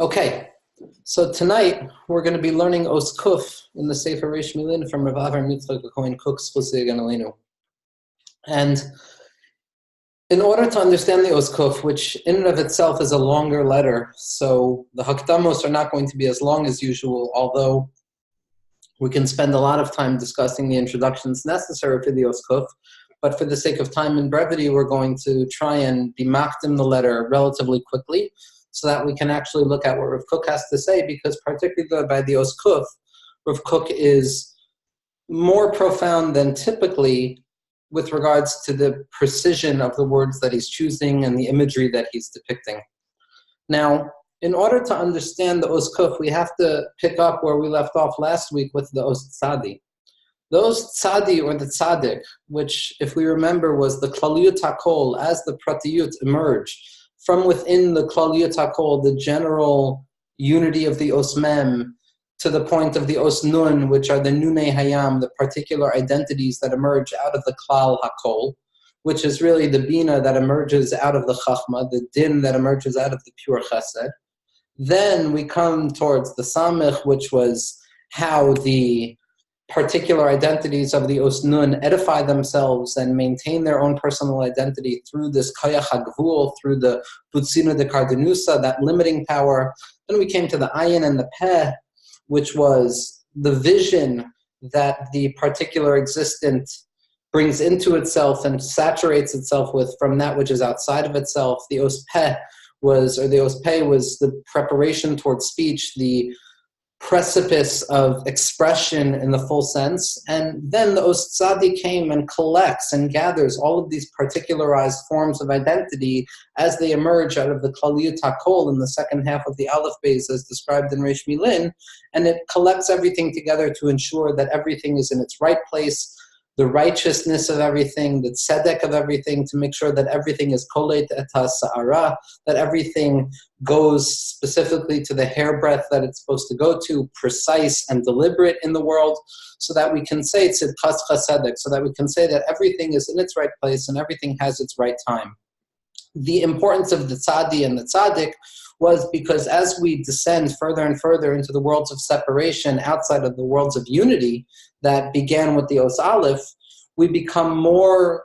Okay, so tonight we're going to be learning Os Kuf in the Sefer Reish Millin from Rav Avram Yitzchak Cohen Cook's Chusay Ganalenu. And in order to understand the Os Kuf, which in and of itself is a longer letter, so the Hakdamos are not going to be as long as usual, although we can spend a lot of time discussing the introductions necessary for the Os Kuf. But for the sake of time and brevity, we're going to try and be makdim the letter relatively quickly, so that we can actually look at what Rav Kook has to say, because particularly by the Os Kuf, Rav Kook is more profound than typically with regards to the precision of the words that he's choosing and the imagery that he's depicting. Now, in order to understand the Os Kuf, we have to pick up where we left off last week with the Os Tzadi. The Os Tzadi, or the Tzadik, which, if we remember, was the Klaliyut HaKol, as the Pratiyut emerged, from within the Klaliyut HaKol, the general unity of the Os Mem, to the point of the Os Nun, which are the Nunei Hayam, the particular identities that emerge out of the Klal HaKol, which is really the Bina that emerges out of the Chachma, the Din that emerges out of the pure Chesed. Then we come towards the Samech, which was how the particular identities of the Os Nun edify themselves and maintain their own personal identity through this Kayach HaGvul, through the Butzina de Kardenusa, that limiting power. Then we came to the Ayin and the Peh, which was the vision that the particular existent brings into itself and saturates itself with from that which is outside of itself. The Os Peh was, or the Os Peh was the preparation towards speech, the precipice of expression in the full sense. And then the Os Tzadi came and collects and gathers all of these particularized forms of identity as they emerge out of the Klaliyut HaKol in the second half of the Aleph Beis, as described in Reish Millin, and it collects everything together to ensure that everything is in its right place, the righteousness of everything, the tzedek of everything, to make sure that everything is kolet et ha'sa'ara, that everything goes specifically to the hairbreadth that it's supposed to go to, precise and deliberate in the world, so that we can say tzidkas chasedek, so that we can say that everything is in its right place and everything has its right time. The importance of the tzadi and the tzaddik was because as we descend further and further into the worlds of separation outside of the worlds of unity that began with the Os Aleph, we become more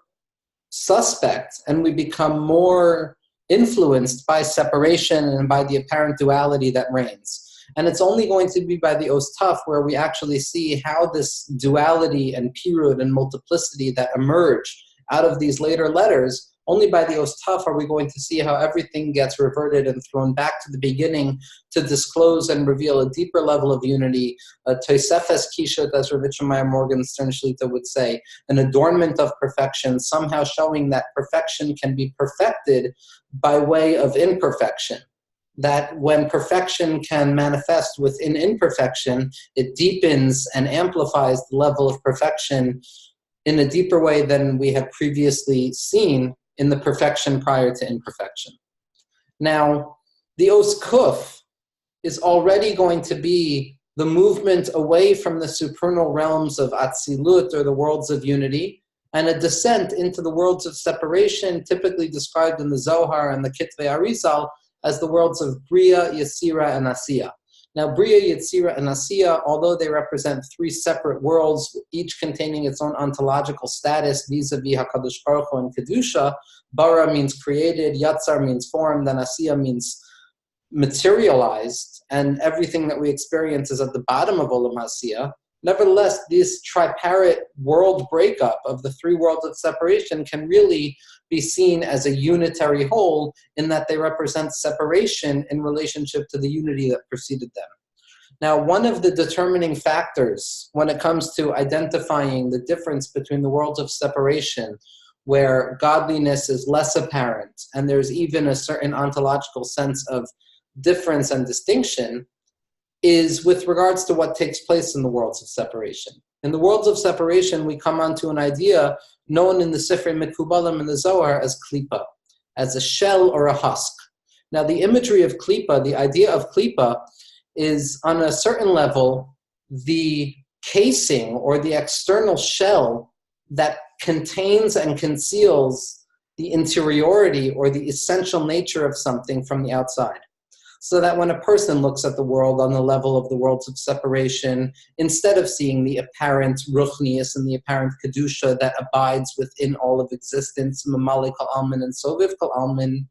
suspect and we become more influenced by separation and by the apparent duality that reigns. And it's only going to be by the Os Taf where we actually see how this duality and pirud and multiplicity that emerge out of these later letters, only by the Os Taf are we going to see how everything gets reverted and thrown back to the beginning to disclose and reveal a deeper level of unity, a Tosefes Kishut, as Rav Meir Morgan Stern Shlita would say, an adornment of perfection, somehow showing that perfection can be perfected by way of imperfection. That when perfection can manifest within imperfection, it deepens and amplifies the level of perfection in a deeper way than we have previously seen in the perfection prior to imperfection. Now, the Os Kuf is already going to be the movement away from the supernal realms of Atzilut, or the worlds of unity, and a descent into the worlds of separation, typically described in the Zohar and the Kitvei Arizal as the worlds of Bria, Yetzira, and Asiya. Now, Bria, Yetzira, and Asiya, although they represent three separate worlds, each containing its own ontological status vis-a-vis HaKadosh Baruch Hu and Kedusha, Bara means created, Yatzar means formed, and Asiya means materialized, and everything that we experience is at the bottom of Olam Asiya. Nevertheless, this tripartite world breakup of the three worlds of separation can really be seen as a unitary whole, in that they represent separation in relationship to the unity that preceded them. Now, one of the determining factors when it comes to identifying the difference between the worlds of separation, where godliness is less apparent and there's even a certain ontological sense of difference and distinction, is with regards to what takes place in the worlds of separation. In the worlds of separation, we come onto an idea known in the Sifrei Mekubalim and the Zohar as klipa, as a shell or a husk. Now, the imagery of klipa, the idea of klipa, is on a certain level the casing or the external shell that contains and conceals the interiority or the essential nature of something from the outside. so that when a person looks at the world on the level of the worlds of separation, instead of seeing the apparent ruchnius and the apparent kedusha that abides within all of existence, mamali kol almin and soviv kol almin,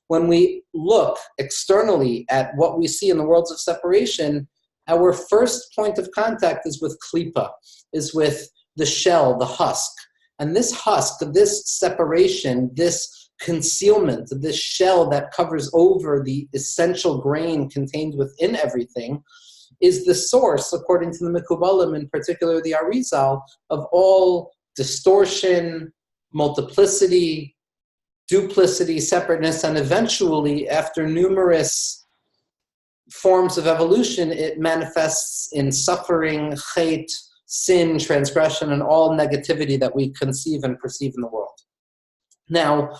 when we look externally at what we see in the worlds of separation, our first point of contact is with klipa, is with the shell, the husk. And this husk, this separation, this concealment, this shell that covers over the essential grain contained within everything, is the source, according to the Mekubalim, in particular the Arizal, of all distortion, multiplicity, duplicity, separateness, and eventually, after numerous forms of evolution, it manifests in suffering, hate, sin, transgression, and all negativity that we conceive and perceive in the world. Now,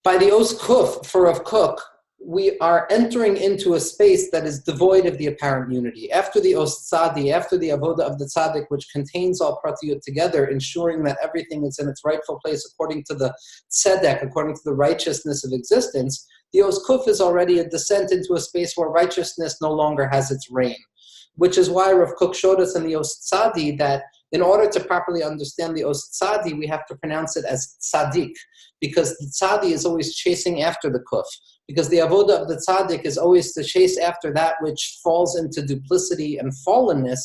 by the Os Kuf, for Rav Kook, we are entering into a space that is devoid of the apparent unity. After the Os Tzadi, after the Avoda of the Tzaddik, which contains all Pratiyut together, ensuring that everything is in its rightful place according to the Tzedek, according to the righteousness of existence, the Os Kuf is already a descent into a space where righteousness no longer has its reign. Which is why Rav Kook showed us in the Os Tzadi that in order to properly understand the Os Tzadi, we have to pronounce it as Tzadik, because the Tzadi is always chasing after the Kuf. Because the Avoda of the Tzaddik is always to chase after that which falls into duplicity and fallenness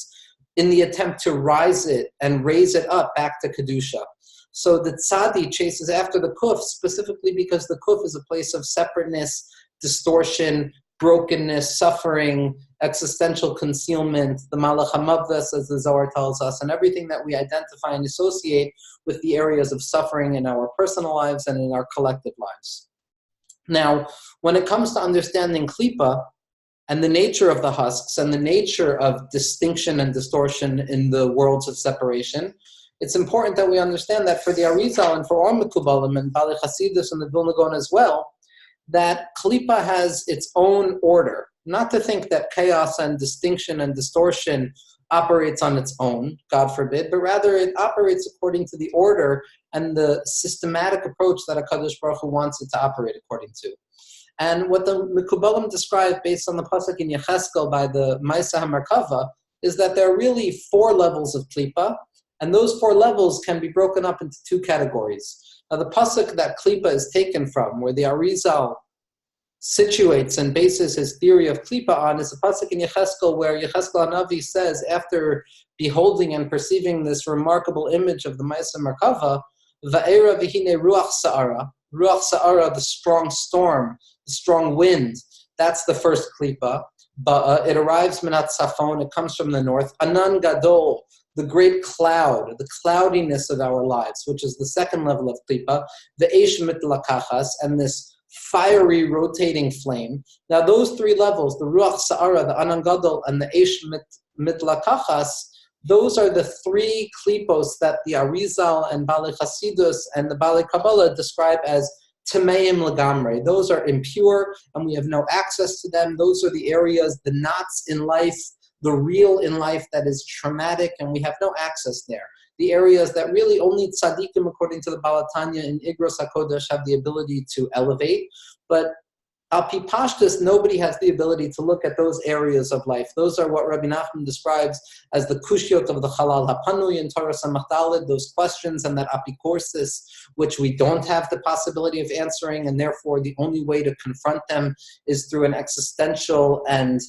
in the attempt to rise it and raise it up back to Kedusha. So the Tzadi chases after the Kuf specifically because the Kuf is a place of separateness, distortion, brokenness, suffering, existential concealment, the Malach HaMavdas, as the Zohar tells us, and everything that we identify and associate with the areas of suffering in our personal lives and in our collective lives. Now, when it comes to understanding Klipa and the nature of the husks and the nature of distinction and distortion in the worlds of separation, it's important that we understand that for the Arizal and for all Mekubalim and Bali Chasidus and the Vilna Gaon as well, that Klipa has its own order. Not to think that chaos and distinction and distortion operates on its own, God forbid, but rather it operates according to the order and the systematic approach that HaKadosh Baruch Hu wants it to operate according to. And what the Mekubalim describe based on the pasuk in Yecheskel by the Maisa HaMarkava is that there are really 4 levels of Klipa, and those 4 levels can be broken up into 2 categories. Now, the pasuk that Klipa is taken from, where the Arizal situates and bases his theory of Klipa on, is a pasuk in Yecheskel where Yecheskel HaNavi says, after beholding and perceiving this remarkable image of the Maisa Merkava, Va'era v'hine ruach sa'ara, the strong storm, the strong wind, that's the first Klipa. But it arrives minat Safon, it comes from the north. Anan Gadol, the great cloud, the cloudiness of our lives, which is the second level of Klipa, the Eish Mitlakachas, and this fiery rotating flame. Now those 3 levels, the Ruach Sa'ara, the Anan Gadol, and the Eish Mitlakachas, those are the 3 klipos that the Arizal and Bali Chasidus and the Bali Kabbalah describe as Tameim Lagamre. Those are impure and we have no access to them. Those are the areas, the knots in life, the real in life that is traumatic, and we have no access there. The areas that really only tzaddikim, according to the Balatanya in Igros HaKodesh, have the ability to elevate. But Al Pi Pashtus, nobody has the ability to look at those areas of life. Those are what Rabbi Nachman describes as the kushiot of the Chalal HaPanui in Torah Samachdalid, those questions and that apikorsis, which we don't have the possibility of answering, and therefore the only way to confront them is through an existential and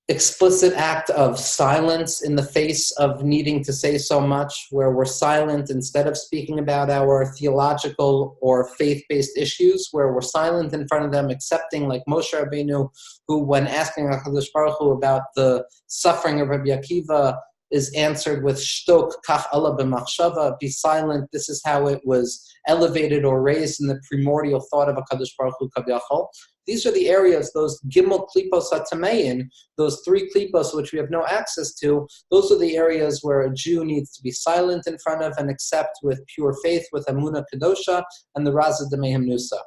explicit act of silence in the face of needing to say so much, where we're silent instead of speaking about our theological or faith-based issues, where we're silent in front of them, accepting, like Moshe Rabbeinu, who, when asking HaKadosh Baruch Hu about the suffering of Rabbi Akiva, is answered with shtok, kach Allah b'machshava, be silent. This is how it was elevated or raised in the primordial thought of HaKadosh Baruch Hu Kavyachol. These are the areas, those gimel klipos hatamein, those 3 klipos which we have no access to, those are the areas where a Jew needs to be silent in front of and accept with pure faith, with Amunah Kedosha and the Raza Demehem Nusa.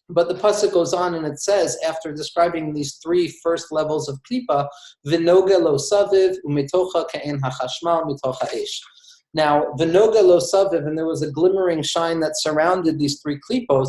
But the pasuk goes on and it says, after describing these 3 first levels of klipa, v'noga lo saviv u'mitocha ka'en hachashmal mitocha esh. Now, v'noga lo saviv, and there was a glimmering shine that surrounded these 3 klipos,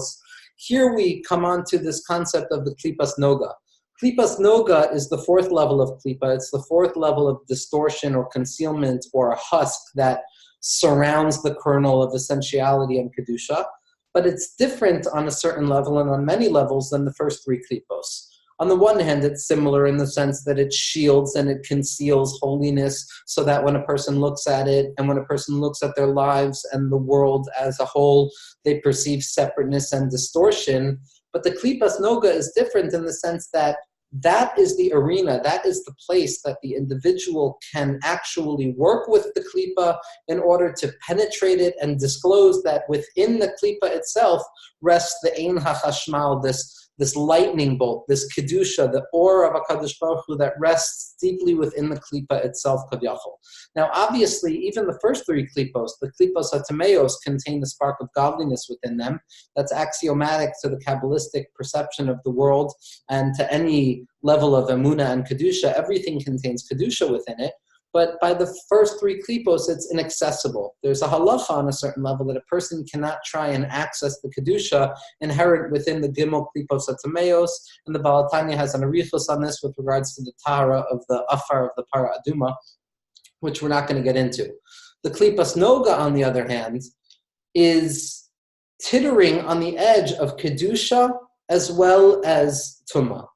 Here we come on to this concept of the klipas noga. Klipas noga is the fourth level of klipa. It's the fourth level of distortion or concealment or a husk that surrounds the kernel of essentiality and kedusha. But it's different on a certain level and on many levels than the first three klipos. On the one hand, it's similar in the sense that it shields and it conceals holiness so that when a person looks at it and when a person looks at their lives and the world as a whole, they perceive separateness and distortion. But the klipas noga is different in the sense that that is the arena, that is the place that the individual can actually work with the klipa in order to penetrate it and disclose that within the klipa itself rests the ein hachashmal, this lightning bolt, this kedusha, the aura of HaKadosh Baruch Hu that rests deeply within the klipa itself, kavyachol. Now, obviously, even the first three klipos, the klipos hatameos, contain the spark of godliness within them. That's axiomatic to the Kabbalistic perception of the world and to any level of emunah and kedusha. Everything contains kedusha within it. But by the first three klipos, it's inaccessible. There's a halacha on a certain level that a person cannot try and access the kedusha inherent within the gimel klipos atameos, and the Baal Tanya has an arichos on this with regards to the tahara of the afar of the para aduma, which we're not going to get into. The klipas noga, on the other hand, is tittering on the edge of kedusha as well as tumah,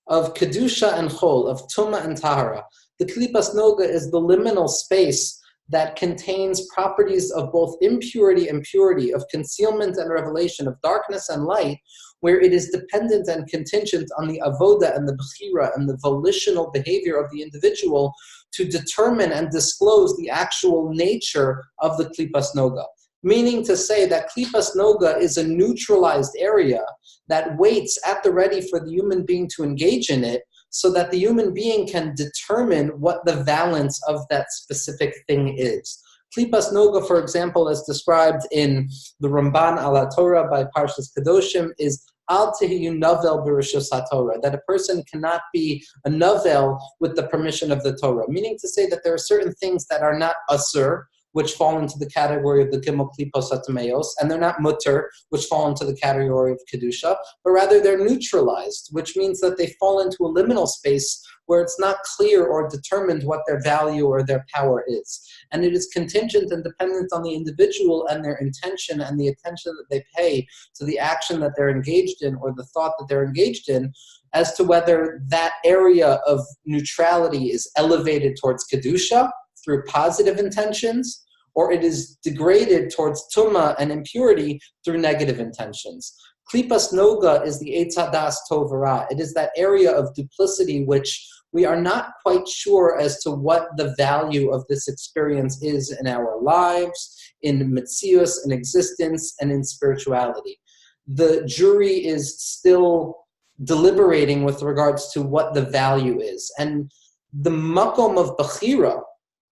of kedusha and chol, of tumah and tahara. The klipas noga is the liminal space that contains properties of both impurity and purity, of concealment and revelation, of darkness and light, where it is dependent and contingent on the avoda and the bechira and the volitional behavior of the individual to determine and disclose the actual nature of the klipas noga. Meaning to say that klipas noga is a neutralized area that waits at the ready for the human being to engage in it, so that the human being can determine what the valence of that specific thing is. Klipas noga, for example, as described in the Ramban ala Torah by Parshas Kedoshim, is al tehiyu novel b'rishus haTorah, that a person cannot be a novel with the permission of the Torah. Meaning to say that there are certain things that are not asur, which fall into the category of the gimel klipos hatameos, and they're not mutter, which fall into the category of kedusha, but rather they're neutralized, which means that they fall into a liminal space where it's not clear or determined what their value or their power is. And it is contingent and dependent on the individual and their intention and the attention that they pay to the action that they're engaged in or the thought that they're engaged in, as to whether that area of neutrality is elevated towards kedusha through positive intentions, or it is degraded towards tumah and impurity through negative intentions. Klipas noga is the eitz hadas tov v'ra. It is that area of duplicity which we are not quite sure as to what the value of this experience is in our lives, in metzius, in existence, and in spirituality. The jury is still deliberating with regards to what the value is. And the makom of bechira,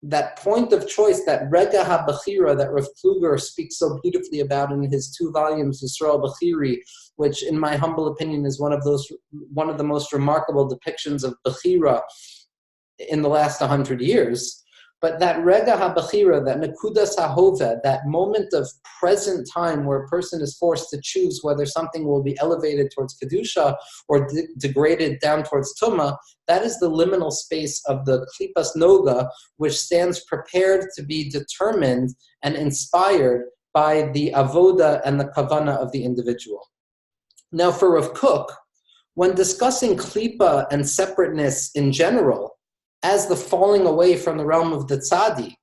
that point of choice, that rega ha-bechira that Rav Kluger speaks so beautifully about in his 2 volumes, Yisrael Bechiri, which in my humble opinion is one of the most remarkable depictions of bechira in the last 100 years. But that rega ha-bechira, that nekudas ha-hova, that moment of present time where a person is forced to choose whether something will be elevated towards kedusha or degraded down towards tumah, that is the liminal space of the klipas noga, which stands prepared to be determined and inspired by the avoda and the kavana of the individual. Now, for Rav Kook, when discussing klipa and separateness in general, as the falling away from the realm of the tzadi,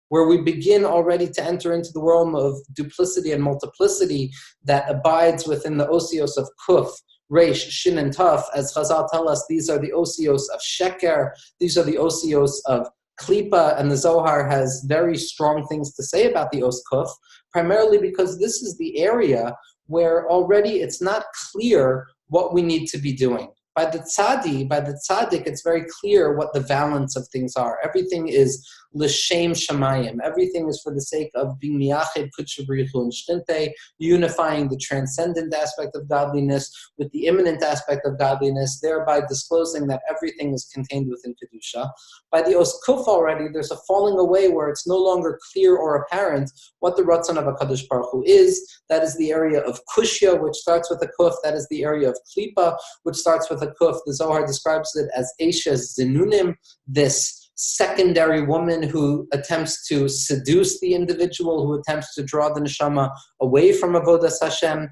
where we begin already to enter into the realm of duplicity and multiplicity that abides within the osios of kuf, reish, shin, and taf, as Chazal tell us, these are the osios of sheker, these are the osios of klipa, and the Zohar has very strong things to say about the os kuf, primarily because this is the area where already it's not clear what we need to be doing. By the tzaddik, it's very clear what the valence of things are. Everything is l'shem shamayim. Everything is for the sake of being miyached kudsha b'richu and shtinte, unifying the transcendent aspect of godliness with the immanent aspect of godliness, thereby disclosing that everything is contained within kedusha. By the os kuf already, there's a falling away where it's no longer clear or apparent what the ratzon of HaKadosh Baruch Hu is. That is the area of kushya, which starts with a kuf. That is the area of klipa, which starts with a kuf. The Zohar describes it as Eshes Zinunim, this secondary woman who attempts to seduce the individual, who attempts to draw the neshama away from avodas Hashem.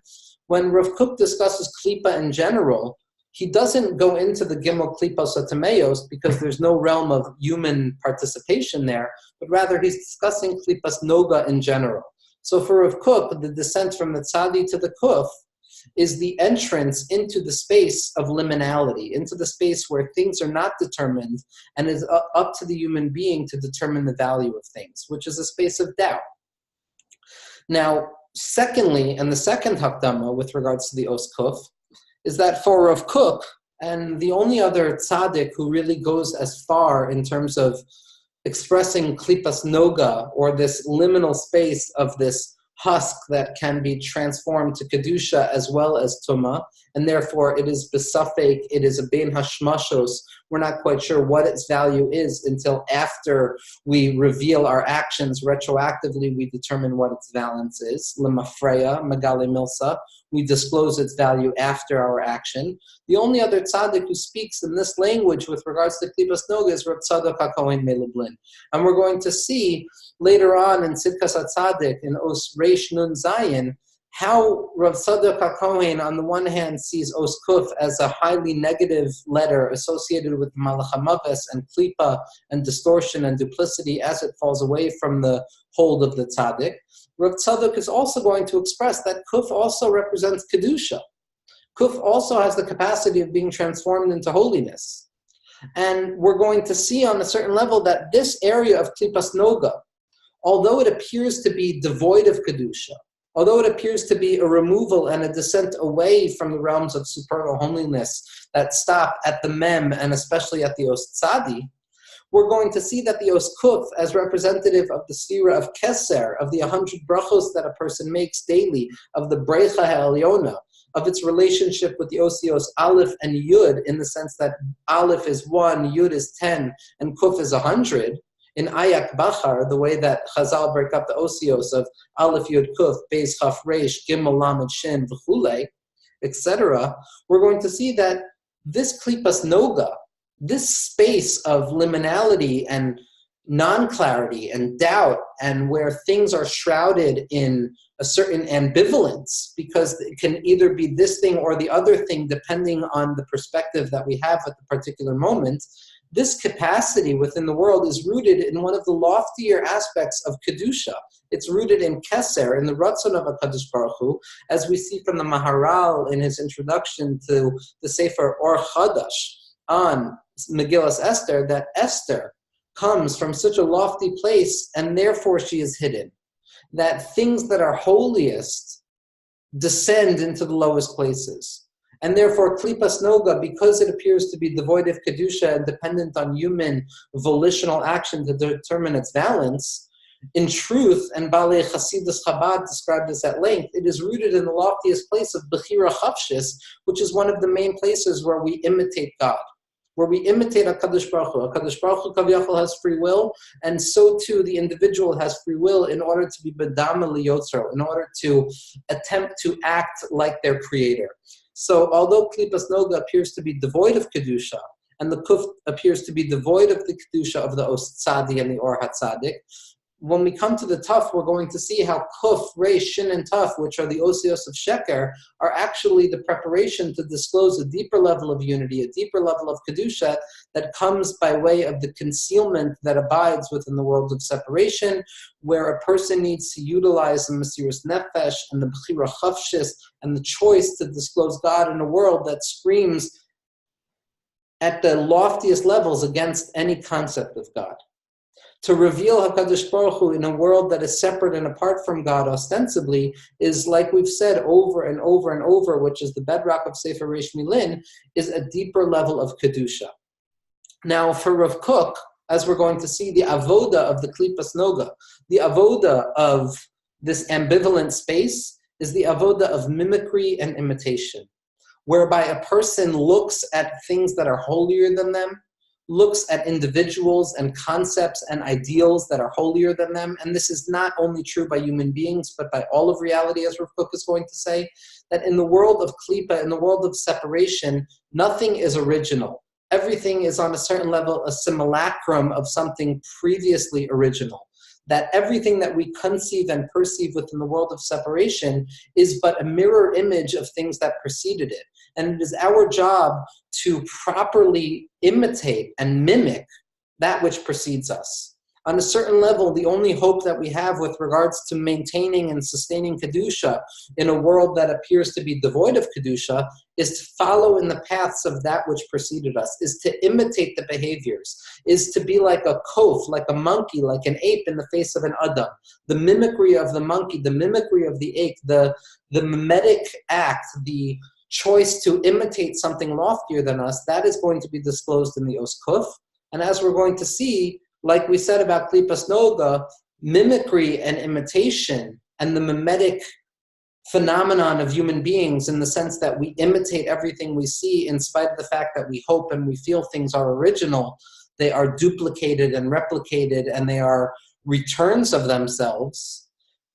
When Rav Kook discusses klipa in general, he doesn't go into the gimel klipos atameos because there's no realm of human participation there, but rather he's discussing klipas noga in general. So for Rav Kook, the descent from the tzadi to the kuf is the entrance into the space of liminality, into the space where things are not determined and is up to the human being to determine the value of things, which is a space of doubt. Now, secondly, and the second hakdama with regards to the os kuf, is that for Rav Kook, and the only other tzaddik who really goes as far in terms of expressing klipas noga, or this liminal space of this husk that can be transformed to kedusha as well as tuma, and therefore it is besafek, it is a bein hashmashos. We're not quite sure what its value is until after we reveal our actions retroactively. We determine what its valence is. Lemafreya, Magale Milsa. We disclose its value after our action. The only other tzaddik who speaks in this language with regards to klipas noga is Rav Tzadok HaKohen Melublin. And we're going to see later on in Tzidkas HaTzadik, in Os Reish Nun Zayin, how Rav Tzadok HaKohen on the one hand sees Os Kuf as a highly negative letter associated with Malach HaMaves and Klipa and distortion and duplicity as it falls away from the hold of the tzaddik. Rav Tzadok is also going to express that Kuf also represents Kedusha. Kuf also has the capacity of being transformed into holiness. And we're going to see on a certain level that this area of Klipas Noga, although it appears to be devoid of Kedusha, although it appears to be a removal and a descent away from the realms of supernal holiness that stop at the mem and especially at the os tzadi, we're going to see that the os kuf, as representative of the sfira of keser, of the 100 brachos that a person makes daily, of the brecha ha'elyona, of its relationship with the osios aleph and yud, in the sense that aleph is 1, yud is 10, and kuf is 100, in Ayak Bachar, the way that Chazal break up the osios of Aleph Yud Kuf, Beis Chaf Reish, Gimel Lamed Shin, V'chulei, etc., we're going to see that this Klipas Noga, this space of liminality and non-clarity and doubt, and where things are shrouded in a certain ambivalence, because it can either be this thing or the other thing, depending on the perspective that we have at the particular moment. This capacity within the world is rooted in one of the loftier aspects of Kedusha. It's rooted in Keser, in the Ratzon of HaKadosh Baruch Hu, as we see from the Maharal in his introduction to the Sefer Or Chadash on Megillas Esther, that Esther comes from such a lofty place and therefore she is hidden. That things that are holiest descend into the lowest places. And therefore, Klipas Noga, because it appears to be devoid of Kedusha and dependent on human volitional action to determine its valence, in truth, and Balei Chasidus Chabad described this at length, it is rooted in the loftiest place of Bechira Chavshis, which is one of the main places where we imitate God, where we imitate HaKadosh Baruch Hu. HaKadosh Baruch Hu Kaviyachol has free will, and so too the individual has free will in order to be Bedama Liyotzro, in order to attempt to act like their creator. So although Klipas Noga appears to be devoid of Kedusha, and the Kuf appears to be devoid of the Kedusha of the Os Tzadi and the Or HaTzadik, when we come to the Tuf, we're going to see how Kuf, Reish, Shin, and Tuf, which are the Osios of Sheker, are actually the preparation to disclose a deeper level of unity, a deeper level of Kedusha that comes by way of the concealment that abides within the world of separation, where a person needs to utilize the Mesiras Nefesh and the Bechira Chavshis and the choice to disclose God in a world that screams at the loftiest levels against any concept of God. To reveal HaKadosh Baruch Hu in a world that is separate and apart from God ostensibly is, like we've said over and over and over, which is the bedrock of Sefer Reish Millin, is a deeper level of Kedusha. Now, for Rav Kook, as we're going to see, the avoda of the klipas noga, the avoda of this ambivalent space is the avoda of mimicry and imitation, whereby a person looks at things that are holier than them, looks at individuals and concepts and ideals that are holier than them. And this is not only true by human beings, but by all of reality, as Rav Kook is going to say, that in the world of klipa, in the world of separation, nothing is original. Everything is on a certain level a simulacrum of something previously original. That everything that we conceive and perceive within the world of separation is but a mirror image of things that preceded it. And it is our job to properly imitate and mimic that which precedes us. On a certain level, the only hope that we have with regards to maintaining and sustaining Kedusha in a world that appears to be devoid of Kedusha is to follow in the paths of that which preceded us, is to imitate the behaviors, is to be like a kof, like a monkey, like an ape in the face of an Adam. The mimicry of the monkey, the mimicry of the ape, the mimetic act, the choice to imitate something loftier than us, that is going to be disclosed in the Os Kuf. And as we're going to see, like we said about Klipas Noga, mimicry and imitation and the mimetic phenomenon of human beings in the sense that we imitate everything we see in spite of the fact that we hope and we feel things are original, they are duplicated and replicated and they are returns of themselves.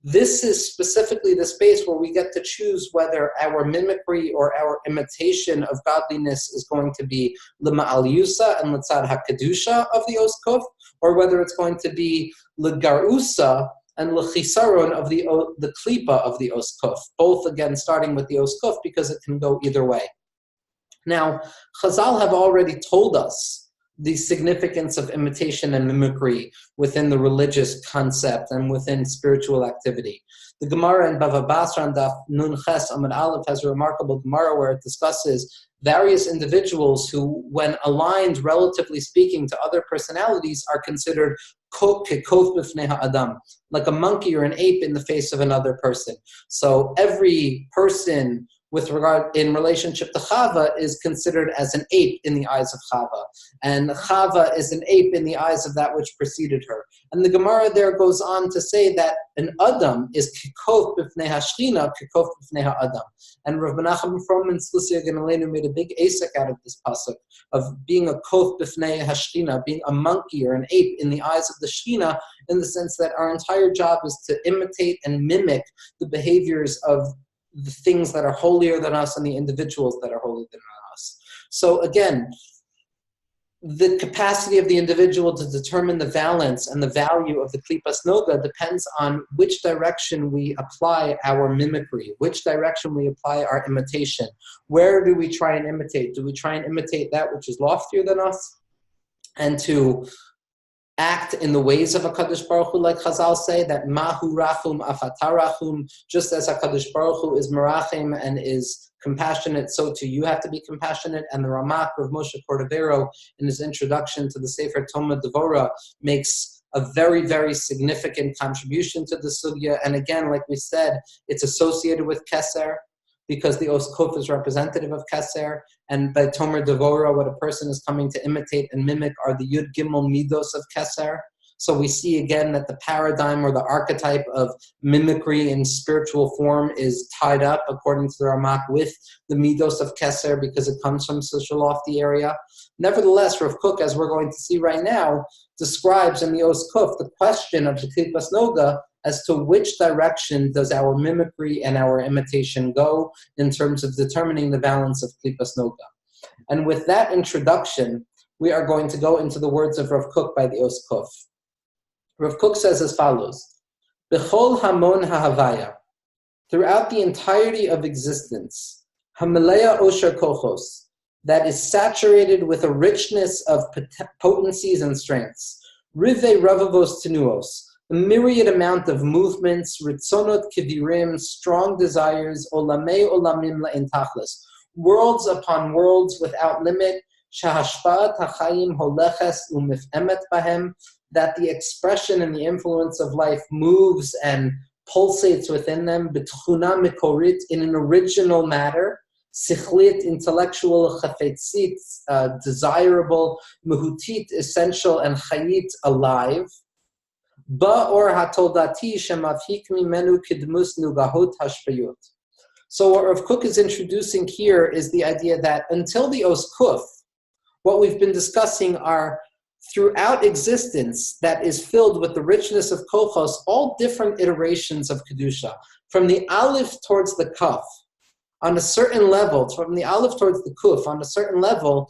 This is specifically the space where we get to choose whether our mimicry or our imitation of godliness is going to be l'ma'al yusa and l'tzad ha'kedusha of the Os Kuf, or whether it's going to be l'garusa and l'chisaron of the klipa of the Os Kuf, both again starting with the Os Kuf because it can go either way. Now, Chazal have already told us the significance of imitation and mimicry within the religious concept and within spiritual activity. The Gemara in Bava Basra and Daf Nun Ches Amud Aleph has a remarkable Gemara where it discusses various individuals who, when aligned, relatively speaking, to other personalities, are considered kof b'fnei ha'adam, like a monkey or an ape in the face of another person. So every person with regard in relationship to Chava is considered as an ape in the eyes of Chava. And Chava is an ape in the eyes of that which preceded her. And the Gemara there goes on to say that an Adam is kikof b'fnei hashchina, kikof b'fnei ha'adam. And Rav Menachem Froman Slusya Ganalenu made a big asek out of this pasuk of being a kof b'fnei hashchina, being a monkey or an ape in the eyes of the Shechina, in the sense that our entire job is to imitate and mimic the behaviors of the things that are holier than us and the individuals that are holier than us. So again, the capacity of the individual to determine the valence and the value of the Klipas Noga depends on which direction we apply our mimicry, which direction we apply our imitation. Where do we try and imitate? Do we try and imitate that which is loftier than us and to act in the ways of HaKadosh Baruch Hu, like Chazal say, that Mahu Rachum Afatarachum, just as HaKadosh Baruch Hu is Merachim and is compassionate, so too you have to be compassionate. And the Ramak of Moshe Cordovero, in his introduction to the Sefer Toma Devora, makes a very, very significant contribution to the sugya. And again, like we said, it's associated with Keser, because the Os Kuf is representative of Keser, and by Tomer Devora, what a person is coming to imitate and mimic are the Yud Gimel Midos of Keser. So we see again that the paradigm or the archetype of mimicry in spiritual form is tied up, according to the Ramak, with the Midos of Keser because it comes from such a lofty area. Nevertheless, Rav Kook, as we're going to see right now, describes in the Os Kuf the question of the Klipas Noga as to which direction does our mimicry and our imitation go in terms of determining the balance of Klipas Noga. And with that introduction, we are going to go into the words of Rav Kook by the Os Kuf. Rav Kook says as follows: B'chol hamon ha'havaya, throughout the entirety of existence, hamaleya osher kochos, that is saturated with a richness of potencies and strengths, rivei ravavos tenuos, a myriad amount of movements, ritzonot kivirim, strong desires, olamei olamim la'in tachlis, worlds upon worlds without limit, shahashpa'at hachayim holeches umifemet bahem, that the expression and the influence of life moves and pulsates within them, b'tchuna mikorit, in an original matter, sichlit, intellectual, chafetzit, desirable, mehutit, essential, and chayit, alive. Ba'or hatoldati shemavhik mimenu kidmus nugahot hashpayut. So what Rav Kook is introducing here is the idea that until the Os Kuf, what we've been discussing are throughout existence that is filled with the richness of Kochos, all different iterations of Kedusha. From the Aleph towards the Kaf, on a certain level, from the Aleph towards the Kuf, on a certain level,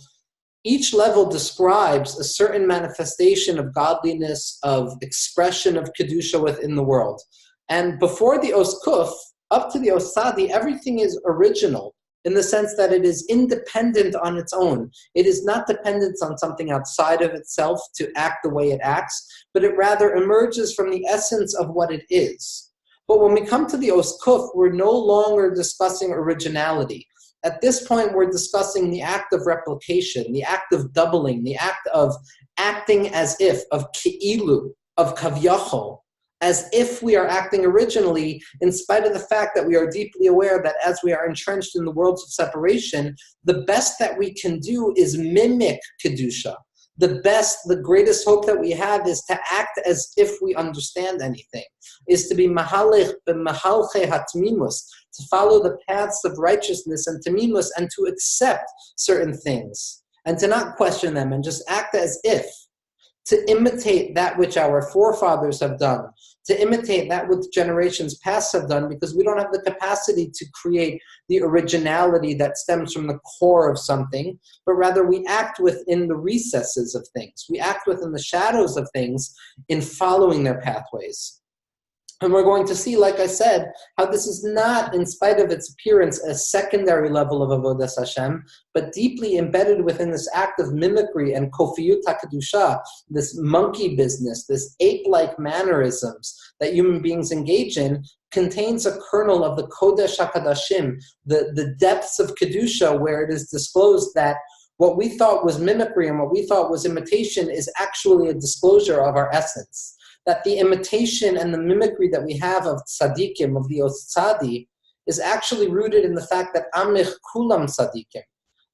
each level describes a certain manifestation of godliness, of expression of Kedusha within the world. And before the Os Kuf, up to the Os Sadi, everything is original in the sense that it is independent on its own. It is not dependent on something outside of itself to act the way it acts, but it rather emerges from the essence of what it is. But when we come to the Os Kuf, we're no longer discussing originality. At this point, we're discussing the act of replication, the act of doubling, the act of acting as if, of ki'ilu, of kavyachol, as if we are acting originally, in spite of the fact that we are deeply aware that as we are entrenched in the worlds of separation, the best that we can do is mimic Kedusha. The best, the greatest hope that we have is to act as if we understand anything, is to be mahalech b'mahalche hatmimus, to follow the paths of righteousness and tamimus, and to accept certain things, and to not question them, and just act as if, to imitate that which our forefathers have done, to imitate that which generations past have done, because we don't have the capacity to create the originality that stems from the core of something, but rather we act within the recesses of things. We act within the shadows of things in following their pathways. And we're going to see, like I said, how this is not, in spite of its appearance, a secondary level of Avodas Hashem, but deeply embedded within this act of mimicry and kofiyut HaKedusha, this monkey business, this ape-like mannerisms that human beings engage in, contains a kernel of the Kodesh HaKadashim, the depths of Kedusha, where it is disclosed that what we thought was mimicry and what we thought was imitation is actually a disclosure of our essence. That the imitation and the mimicry that we have of tzaddikim, of the Os Tzadi, is actually rooted in the fact that amich kulam tzaddikim,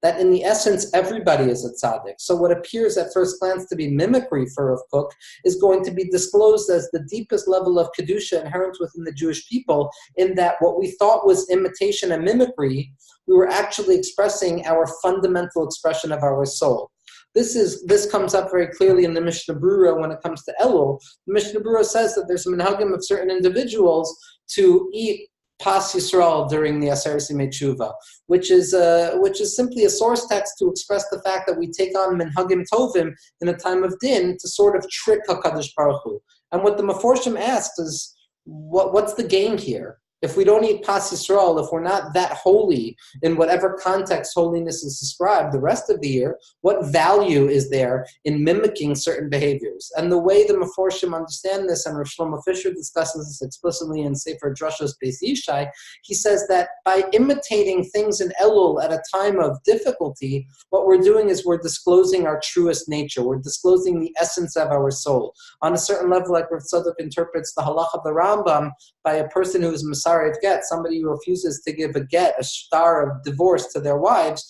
that in the essence everybody is a tzaddik. So what appears at first glance to be mimicry for Rav Kook is going to be disclosed as the deepest level of Kedusha inherent within the Jewish people, in that what we thought was imitation and mimicry, we were actually expressing our fundamental expression of our soul. This comes up very clearly in the Mishnah Brura when it comes to Elul. The Mishnah Brura says that there's a minhagim of certain individuals to eat Pas Yisrael during the Aseret Yimei Tshuva, which is simply a source text to express the fact that we take on minhagim tovim in a time of din to sort of trick HaKadosh Baruch Hu. And what the Meforshim asks is, what's the game here? If we don't eat Pas Yisrael, if we're not that holy in whatever context holiness is described the rest of the year, what value is there in mimicking certain behaviors? And the way the Meforshim understand this, and Rav Shlomo Fisher discusses this explicitly in Sefer Drashos Beis Yishai, he says that by imitating things in Elul at a time of difficulty, what we're doing is we're disclosing our truest nature. We're disclosing the essence of our soul. On a certain level, like Rav Tzadok interprets the halach of the Rambam, by a person who is Messiah get, somebody who refuses to give a get, a shtar of divorce to their wives,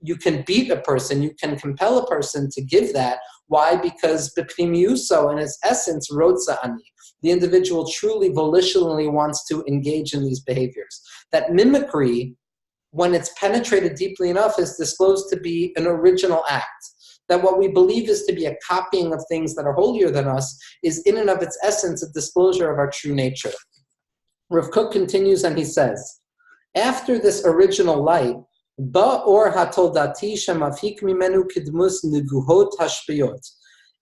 you can beat a person, you can compel a person to give that. Why? Because b'pnimiuso, in its essence, rodza ani. The individual truly volitionally wants to engage in these behaviors. That mimicry, when it's penetrated deeply enough, is disclosed to be an original act. That what we believe is to be a copying of things that are holier than us is in and of its essence a disclosure of our true nature. Rav Kook continues and he says, after this original light, ba'or hatoldati shemavhik mimenu kidmus neguhot hashpiyot.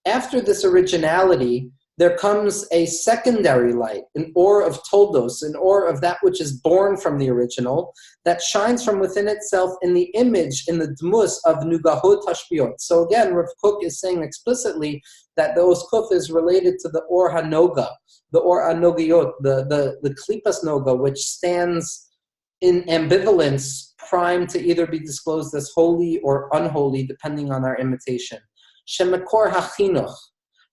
After this originality, there comes a secondary light, an or of toldos, an or of that which is born from the original, that shines from within itself in the image, in the dmus of nugahot hashpiyot. So again, Rav Kook is saying explicitly that the Os Kuf is related to the or hanoga, the or anogiyot, the klipas noga, which stands in ambivalence, primed to either be disclosed as holy or unholy, depending on our imitation. Shemekor hachinuch,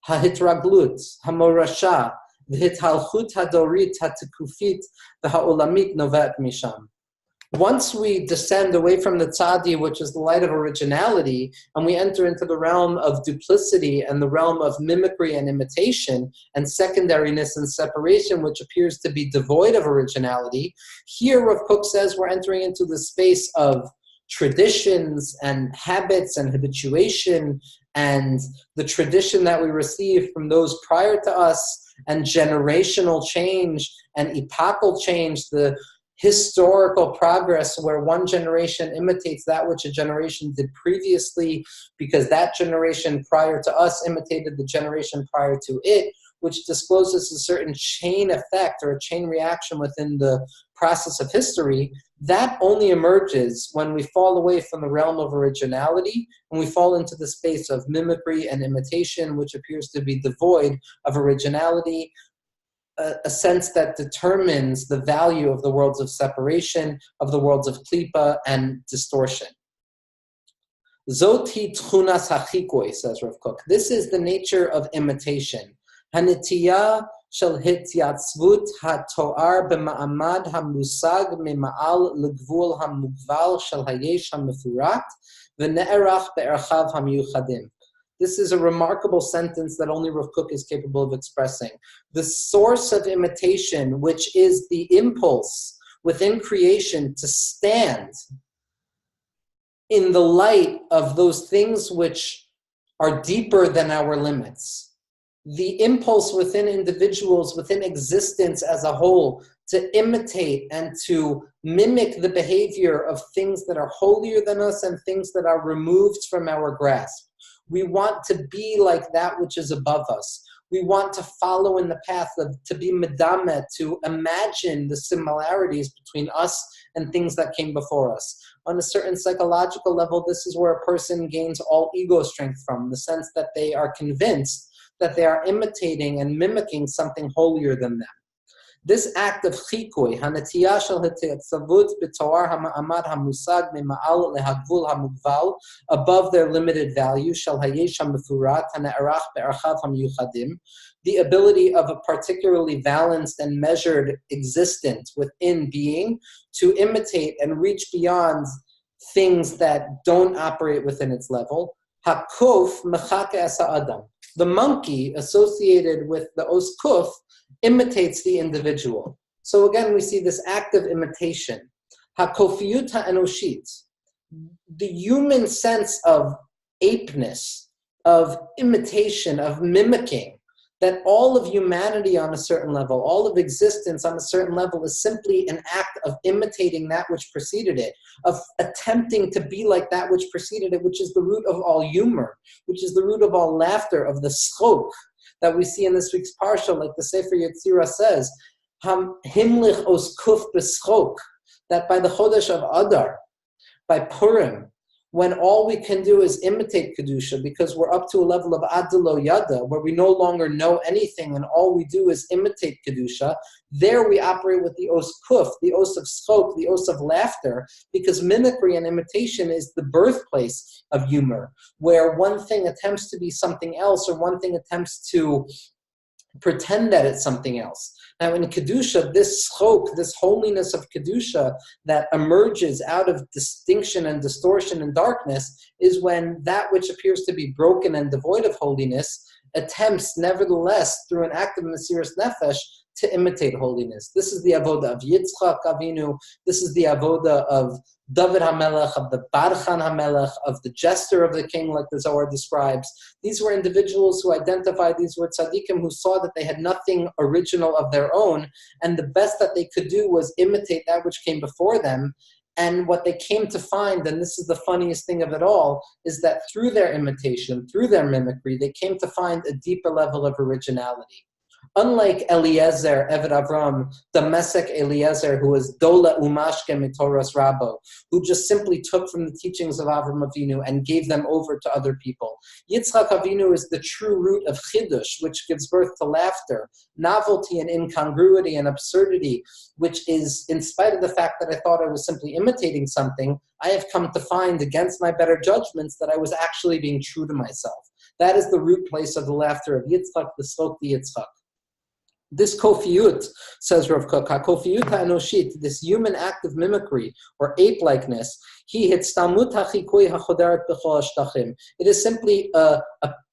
hahitraglut, hamorasha, v'hithalchut hadorit hatikufit, v'ha'olamit novet misham. once we descend away from the tzadi, which is the light of originality, and we enter into the realm of duplicity and the realm of mimicry and imitation and secondariness and separation, which appears to be devoid of originality, here Rav Kook says we're entering into the space of traditions and habits and habituation and the tradition that we receive from those prior to us and generational change and epochal change, the historical progress where one generation imitates that which a generation did previously because that generation prior to us imitated the generation prior to it, which discloses a certain chain effect or a chain reaction within the process of history. That only emerges when we fall away from the realm of originality and we fall into the space of mimicry and imitation, which appears to be devoid of originality, a sense that determines the value of the worlds of separation, of the worlds of klipa and distortion. Zoti tchunas hachikoi, says Rav Kook. This is the nature of imitation. Hanitiya shel hityatzvut hatoar b'ma'amad hamusag mima'al legvul hamugval shel hayesh hamefurat v'ne'erach be'erchav hamiyuchadim. This is a remarkable sentence that only Rav Kook is capable of expressing. The source of imitation, which is the impulse within creation to stand in the light of those things which are deeper than our limits. The impulse within individuals, within existence as a whole, to imitate and to mimic the behavior of things that are holier than us and things that are removed from our grasp. We want to be like that which is above us. We want to follow in the path of, to be medame, to imagine the similarities between us and things that came before us. On a certain psychological level, this is where a person gains all ego strength from, the sense that they are convinced that they are imitating and mimicking something holier than them. This act of chikui, hanatiyah shel hityatzavut b'toar hama'amad hamusag mima'al lehagvul hamugval, above their limited value, shel hayesh hamefurat hana'arach be'archav hamiyuchadim, the ability of a particularly balanced and measured existence within being to imitate and reach beyond things that don't operate within its level. Hakof mechake asa adam. The monkey associated with the os kuf imitates the individual. So again, we see this act of imitation. Hakofiyut ha'enoshit, the human sense of apeness, of imitation, of mimicking, that all of humanity on a certain level, all of existence on a certain level is simply an act of imitating that which preceded it, of attempting to be like that which preceded it, which is the root of all humor, which is the root of all laughter, of the schok that we see in this week's parsha, like the Sefer Yetzirah says, himlich os kuf b'schok, that by the Chodesh of Adar, by Purim, when all we can do is imitate Kedusha because we're up to a level of Adilo Yada, where we no longer know anything and all we do is imitate Kedusha, there we operate with the Os Kuf, the Os of Schok, the Os of laughter, because mimicry and imitation is the birthplace of humor, where one thing attempts to be something else or one thing attempts to pretend that it's something else. Now in Kedusha, this schok, this holiness of Kedusha that emerges out of distinction and distortion and darkness is when that which appears to be broken and devoid of holiness attempts nevertheless through an act of Mesiras Nefesh to imitate holiness. This is the avoda of Yitzchak Avinu, this is the avoda of David HaMelech, of the Barchan HaMelech, of the jester of the king, like the Zohar describes. These were individuals who identified, these were tzaddikim who saw that they had nothing original of their own, and the best that they could do was imitate that which came before them. And what they came to find, and this is the funniest thing of it all, is that through their imitation, through their mimicry, they came to find a deeper level of originality. Unlike Eliezer, Eved Avram, the Mesek Eliezer, who was Dola Umashke Mitoras Rabo, who just simply took from the teachings of Avram Avinu and gave them over to other people. Yitzchak Avinu is the true root of Chidush, which gives birth to laughter, novelty and incongruity and absurdity, which is, in spite of the fact that I thought I was simply imitating something, I have come to find against my better judgments that I was actually being true to myself. That is the root place of the laughter of Yitzchak, the Schok, the Yitzchak. This kofiyut, says Rav Kook, kofiyut ha'anoshit, this human act of mimicry or ape-likeness, it is simply a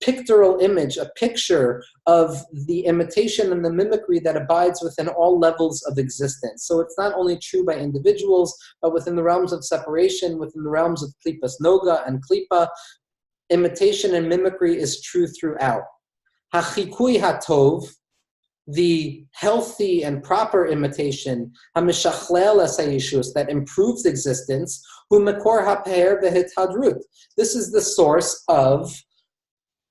pictorial image, a picture of the imitation and the mimicry that abides within all levels of existence. So it's not only true by individuals, but within the realms of separation, within the realms of klipas noga and klipa, imitation and mimicry is true throughout. Hachikui hatov, the healthy and proper imitation, that improves existence, this is the source of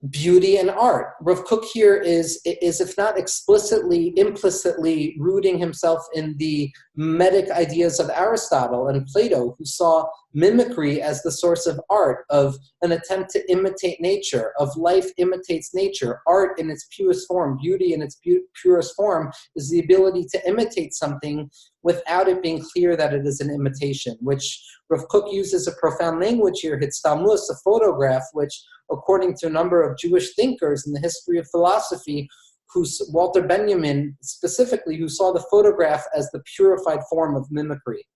beauty and art. Rav Kook here is if not explicitly, implicitly rooting himself in the Medic ideas of Aristotle and Plato, who saw mimicry as the source of art, of an attempt to imitate nature, of life imitates nature. Art in its purest form, beauty in its purest form, is the ability to imitate something without it being clear that it is an imitation, which Rav Kook uses a profound language here, Hitztamus, a photograph, which, according to a number of Jewish thinkers in the history of philosophy, Walter Benjamin specifically, who saw the photograph as the purified form of mimicry.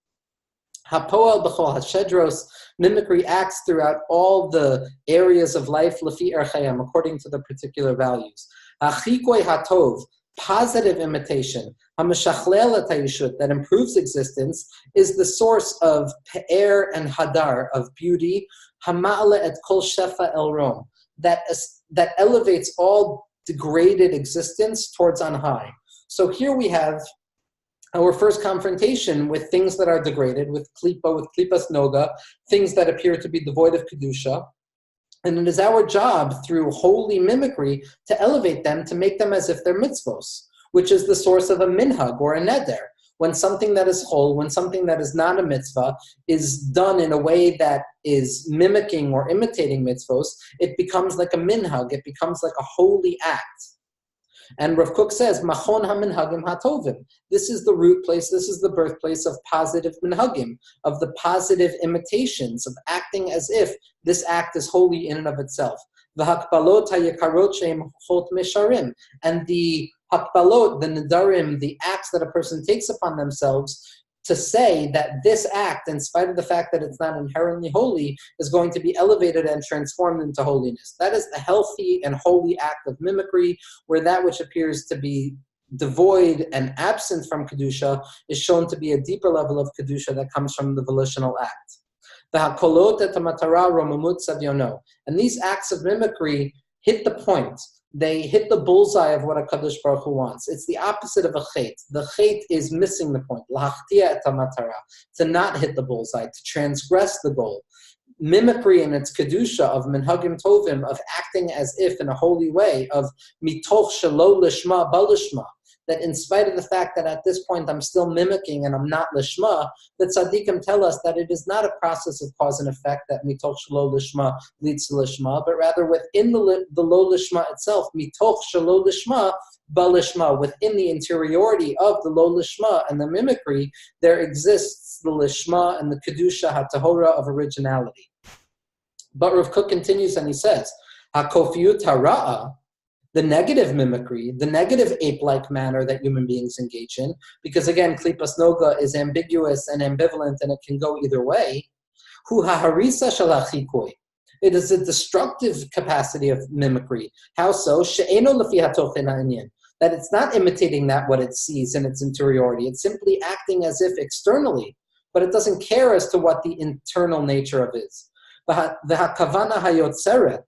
Hapoel b'chol hashedros, mimicry acts throughout all the areas of life, lefi erchayim, according to the particular values. Hachikoi hatov, positive imitation, hameshachlel etayishut, that improves existence, is the source of pe'er and hadar, of beauty, hama'ale et kol shefa el rom, that elevates all degraded existence towards on high. So here we have our first confrontation with things that are degraded, with klipa, with klipas noga, things that appear to be devoid of kedusha. And it is our job, through holy mimicry, to elevate them, to make them as if they're mitzvos, which is the source of a minhag or a neder. When something that is chol, when something that is not a mitzvah, is done in a way that is mimicking or imitating mitzvos, it becomes like a minhag, it becomes like a holy act. And Rav Kook says, Machon ha-minhagim ha-tovim. This is the root place, this is the birthplace of positive minhagim, of the positive imitations, of acting as if this act is holy in and of itself. V'hakbalot ha-yekarot she'em chot mesharim. And the hakbalot, the nedarim, the acts that a person takes upon themselves to say that this act, in spite of the fact that it's not inherently holy, is going to be elevated and transformed into holiness. That is the healthy and holy act of mimicry, where that which appears to be devoid and absent from Kedusha is shown to be a deeper level of Kedusha that comes from the volitional act. And these acts of mimicry hit the point. They hit the bullseye of what a Kadosh Baruch Hu wants. It's the opposite of a chet. The chet is missing the point. To not hit the bullseye, to transgress the goal. Mimicry in its kedusha of minhagim tovim, of acting as if in a holy way, of mitoch shelo lishma balishma, that in spite of the fact that at this point I'm still mimicking and I'm not lishma, that tzaddikim tell us that it is not a process of cause and effect that mitoch shelo lishma leads to lishma, but rather within the lo lishma itself, mitoch shelo lishma balishma, within the interiority of the lo lishma and the mimicry, there exists the lishma and the kedusha hatahora of originality. But Rav Kook continues and he says, hakofiyut hara'a, the negative mimicry, the negative ape-like manner that human beings engage in, because again, klipas noga is ambiguous and ambivalent and it can go either way. Hu haharisa shalachikoi. It is a destructive capacity of mimicry. How so? She'eno lefi hatochen ha'inyan. That it's not imitating that what it sees in its interiority. It's simply acting as if externally, but it doesn't care as to what the internal nature of it is. V'hakavana hayotzeret.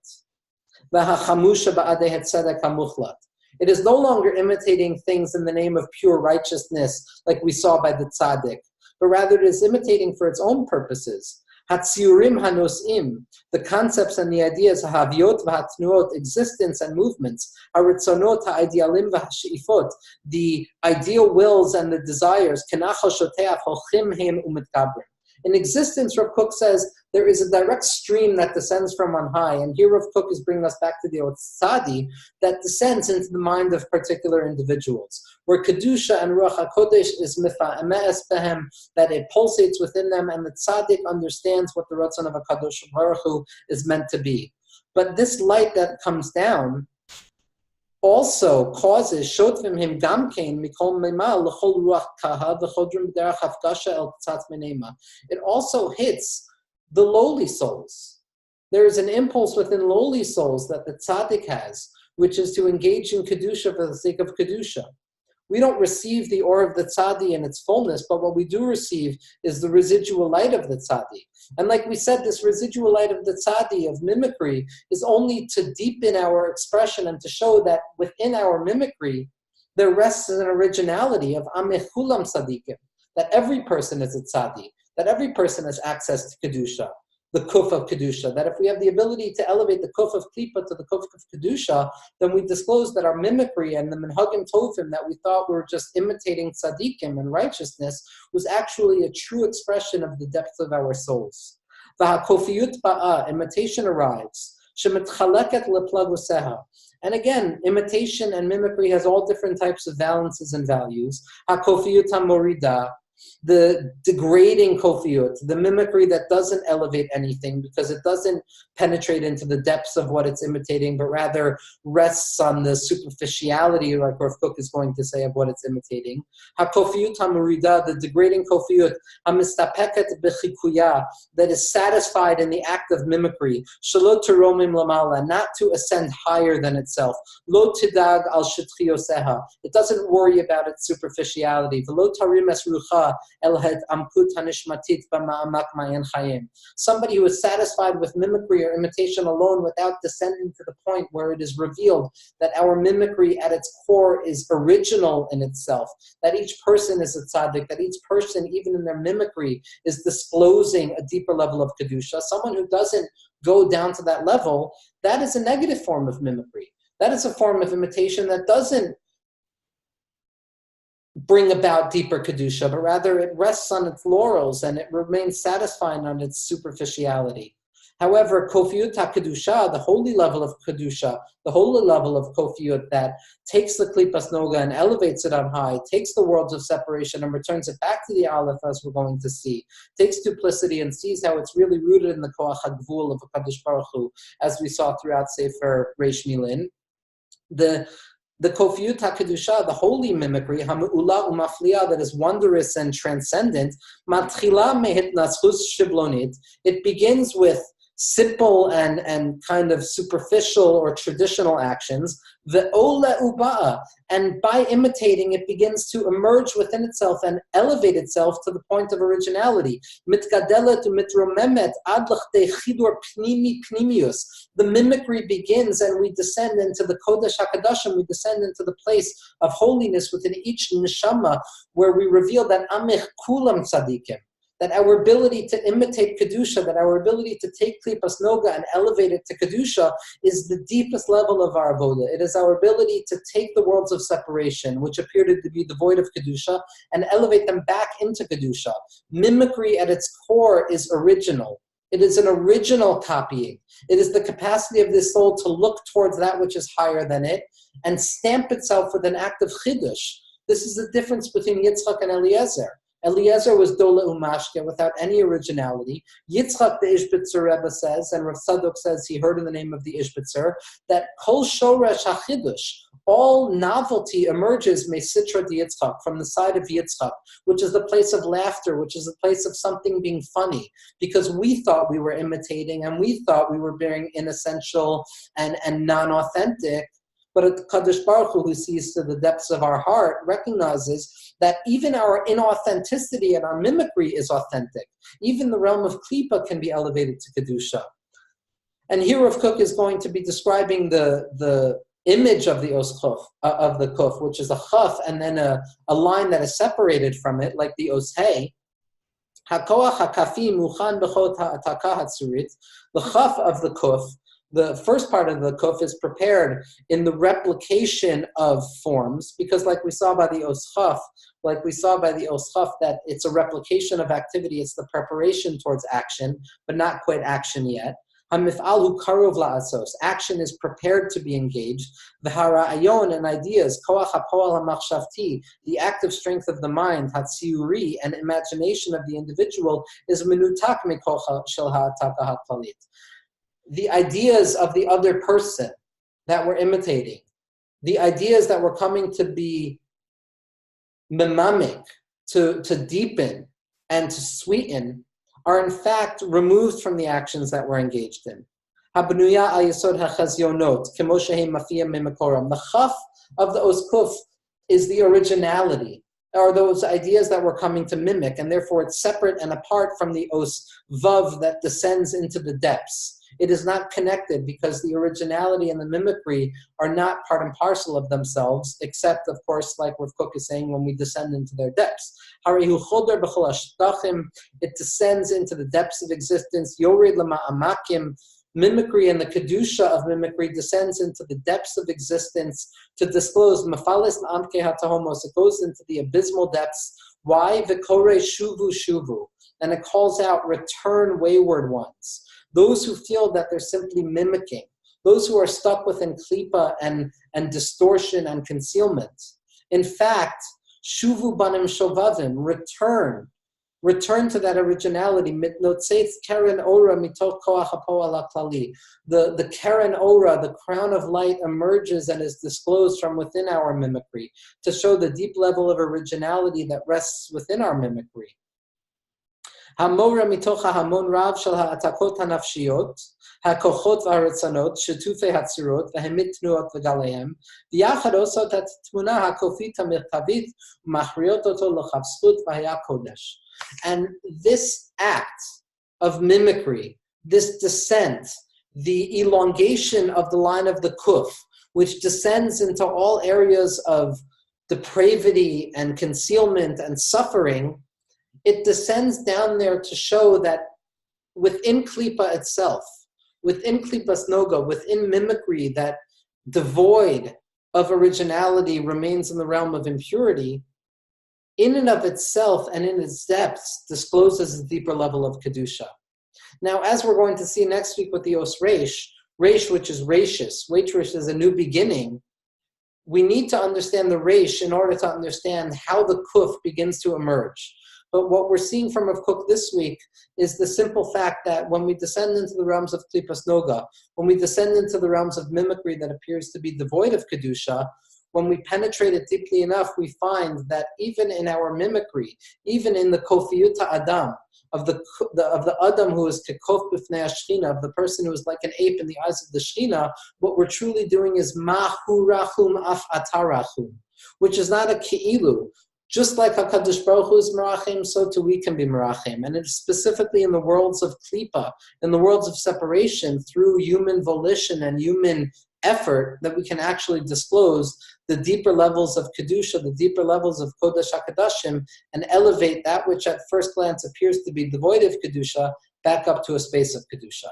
It is no longer imitating things in the name of pure righteousness like we saw by the tzaddik, but rather it is imitating for its own purposes. Hatziurim hanosim, the concepts and the ideas, haviot v'hatnuot, existence and movements, haritzonot haidealim v'hasheifot, the ideal wills and the desires, kenachal shoteach holchim heim u'mitkabrim. In existence, Rav Kook says, there is a direct stream that descends from on high. And here Rav Kook is bringing us back to the Otzadi that descends into the mind of particular individuals, where Kedusha and Ruach HaKodesh is mifa'emes behem, that it pulsates within them, and the Tzaddik understands what the Ratzon of HaKadosh Baruch Hu is meant to be. But this light that comes down also causes shotvim him gamkein mikol mema l'chol ruach kaha v'chodrim b'derech hafgasha el tzat menema. It also hits the lowly souls. There is an impulse within lowly souls that the tzaddik has, which is to engage in kedusha for the sake of kedusha. We don't receive the or of the tzaddik in its fullness, but what we do receive is the residual light of the tzaddik. And like we said, this residual light of the tzaddik, of mimicry, is only to deepen our expression and to show that within our mimicry, there rests an originality of ameh kulam tzaddikim, that every person is a tzaddik, that every person has access to kedusha, the kuf of kedusha, that if we have the ability to elevate the kuf of klipa to the kuf of kedusha, then we disclose that our mimicry and the minhagim tovim that we thought were just imitating tzaddikim and righteousness was actually a true expression of the depth of our souls. V'hakofiyut ba'a, imitation arrives. Shemitchaleket leplaguseha. And again, imitation and mimicry has all different types of valences and values. Hakofiyut hamorida, the degrading kofiyut, the mimicry that doesn't elevate anything because it doesn't penetrate into the depths of what it's imitating, but rather rests on the superficiality, like Rav Kook is going to say, of what it's imitating. Ha-kofiyut ha-murida, the degrading kofiyut, ha-mistapeket b'chikuya, that is satisfied in the act of mimicry, shelo teromim lamala, not to ascend higher than itself, lo tidag al shitchiyoseha, it doesn't worry about its superficiality, v'lo tarim es rucha, somebody who is satisfied with mimicry or imitation alone without descending to the point where it is revealed that our mimicry at its core is original in itself, that each person is a tzaddik, that each person, even in their mimicry, is disclosing a deeper level of kedusha. Someone who doesn't go down to that level, that is a negative form of mimicry. That is a form of imitation that doesn't bring about deeper kedusha, but rather it rests on its laurels and it remains satisfying on its superficiality. However, kofiyut ha-kedusha, the holy level of kedusha, the holy level of kofiyut that takes the klipas noga and elevates it on high, takes the worlds of separation and returns it back to the aleph, as we're going to see, takes duplicity and sees how it's really rooted in the koach hagvul of HaKadosh Baruch Hu, as we saw throughout Sefer Reish Millin. The kofiyut ha-kedusha, the holy mimicry, ha-me'ula u'mafliya, that is wondrous and transcendent, matchila mehitnaschus shiblonit, it begins with simple and kind of superficial or traditional actions, ve'ola uba'a, and by imitating it begins to emerge within itself and elevate itself to the point of originality. Mitgadelet u'mitromemet ad l'chtei chidur pnimi pnimius. The mimicry begins and we descend into the Kodesh HaKadoshim, we descend into the place of holiness within each neshama where we reveal that amich kulam tzadikim, that our ability to imitate Kedusha, that our ability to take Klipas Noga and elevate it to Kedusha is the deepest level of our avoda. It is our ability to take the worlds of separation, which appear to be devoid of Kedusha, and elevate them back into Kedusha. Mimicry at its core is original. It is an original copying. It is the capacity of this soul to look towards that which is higher than it and stamp itself with an act of Chidush. This is the difference between Yitzchak and Eliezer. Eliezer was Dola Umashke without any originality. Yitzchak, the Ishbitzer Rebbe says, and Rav Tzadok says he heard in the name of the Ishbitzer, that Kol Shoresh HaChidush, all novelty emerges Mesitra di Yitzchak, from the side of Yitzchak, which is the place of laughter, which is the place of something being funny, because we thought we were imitating and we thought we were being inessential and non-authentic. But Kadosh Baruch Hu, who sees to the depths of our heart, recognizes that even our inauthenticity and our mimicry is authentic. Even the realm of Klipa can be elevated to Kedusha. And here Rav Kook is going to be describing the image of the Os Kuf, of the Kuf, which is a Chaf, and then a line that is separated from it, like the Os Hey. HaKoach HaKafi Muchan B'chot HaTaka HaTzurit, the Chaf of the Kuf, the first part of the kuf is prepared in the replication of forms, because like we saw by the oschaf, that it's a replication of activity, it's the preparation towards action, but not quite action yet. Hamif'al hu karov la'asos, action is prepared to be engaged. The hara'ayon and ideas, koach ha'po'al ha'machshavti, the active strength of the mind, hatziuri, and imagination of the individual is menutak mikocha shel ha'ataka ha'klalit. The ideas of the other person that we're imitating, the ideas that were coming to be memamik, to deepen and to sweeten, are in fact removed from the actions that we're engaged in. The chaf of the os kuf is the originality, or those ideas that we're coming to mimic, and therefore it's separate and apart from the os vav that descends into the depths. It is not connected because the originality and the mimicry are not part and parcel of themselves, except, of course, like Rav Kook is saying, when we descend into their depths. It descends into the depths of existence. Yored lama'amakim. Mimicry and the kedusha of mimicry descends into the depths of existence to disclose mafalis amke hatahomos. It goes into the abysmal depths. Why? V'korei shuvu shuvu. And it calls out, return wayward ones. Those who feel that they're simply mimicking, those who are stuck within klipa and distortion and concealment. In fact, shuvu banim shovavim, return to that originality. The keren ora, the crown of light, emerges and is disclosed from within our mimicry to show the deep level of originality that rests within our mimicry. המורה מתוך ההמון רב של העתקות הנפשיות, הכוחות והרצונות, שיתופי הצירות והעמיד תנועות וגליהם, ויחד עושות את התמונה הקופית המרכבית ומכריעות אותו לחבסות והיה קודש. And this act of mimicry, this descent, the elongation of the line of the kuf, which descends into all areas of depravity and concealment and suffering, it descends down there to show that within klipa itself, within klipas noga, within mimicry that devoid of originality remains in the realm of impurity, in and of itself and in its depths discloses a deeper level of kedusha. Now, as we're going to see next week with the os reish, which is reishis, reish is a new beginning, we need to understand the reish in order to understand how the kuf begins to emerge. But what we're seeing from Rav Kook this week is the simple fact that when we descend into the realms of klipas noga, when we descend into the realms of mimicry that appears to be devoid of kedusha, when we penetrate it deeply enough, we find that even in our mimicry, even in the kofiyuta adam, of the adam who is kekof b'fnei hashchina, of the person who is like an ape in the eyes of the shchina, what we're truly doing is mahu rachum af atarachum, which is not a ki'ilu. Just like HaKadosh Baruch Hu is merachim, so too we can be merachim. And it's specifically in the worlds of klipa, in the worlds of separation, through human volition and human effort, that we can actually disclose the deeper levels of kedusha, the deeper levels of kodesh hakadashim, and elevate that which at first glance appears to be devoid of kedusha back up to a space of kedusha.